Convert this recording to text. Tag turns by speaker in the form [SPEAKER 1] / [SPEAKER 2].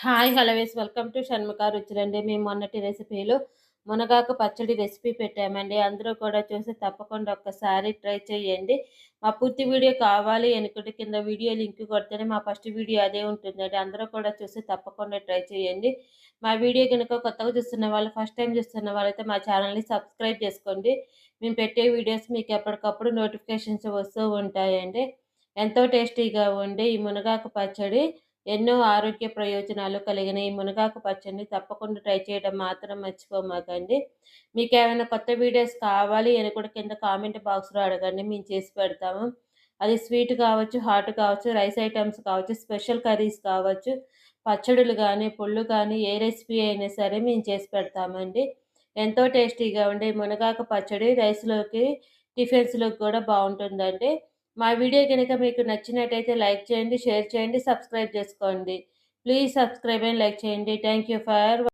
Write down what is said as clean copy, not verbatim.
[SPEAKER 1] Hi హలోవేస్ welcome to Shanmukha రుచులండి. మేము మొన్నటి రెసిపీలో మునగాకు పచ్చడి రెసిపీ పెట్టామండి. అందరూ కూడా చూసి తప్పకుండా ఒక్కసారి ట్రై చేయండి. మా పూర్తి వీడియో కావాలి అనుకుంటే కింద వీడియో లింక్ కొడితేనే మా ఫస్ట్ వీడియో అదే ఉంటుందండి. అందరూ కూడా చూసి తప్పకుండా ట్రై చేయండి. మా వీడియో కనుక కొత్తగా చూస్తున్న వాళ్ళు, ఫస్ట్ టైం చూస్తున్న వాళ్ళైతే మా ఛానల్ని సబ్స్క్రైబ్ చేసుకోండి. మేము పెట్టే వీడియోస్ మీకు ఎప్పటికప్పుడు నోటిఫికేషన్స్ వస్తూ ఉంటాయండి. ఎంతో టేస్టీగా ఉండే ఈ మునగాకు పచ్చడి, ఎన్నో ఆరోగ్య ప్రయోజనాలు కలిగిన ఈ మునగాకు పచ్చడిని తప్పకుండా ట్రై చేయడం మాత్రం మర్చిపోమాకండి. మీకేమైనా కొత్త వీడియోస్ కావాలి అని కూడా కింద కామెంట్ బాక్స్లో అడగండి, మేము చేసి పెడతాము. అది స్వీట్ కావచ్చు, హాట్ కావచ్చు, రైస్ ఐటమ్స్ కావచ్చు, స్పెషల్ కర్రీస్ కావచ్చు, పచ్చడులు కానీ పుళ్ళు కానీ ఏ రెసిపీ అయినా సరే మేము చేసి పెడతామండి. ఎంతో టేస్టీగా ఉండే మునగాకు పచ్చడి రైస్లోకి, టిఫిన్స్లోకి కూడా బాగుంటుందండి. మా వీడియో కనుక మీకు నచ్చినట్టయితే లైక్ చేయండి, షేర్ చేయండి, సబ్స్క్రైబ్ చేసుకోండి. ప్లీజ్ సబ్స్క్రైబ్ అండ్ లైక్ చేయండి. Thank you for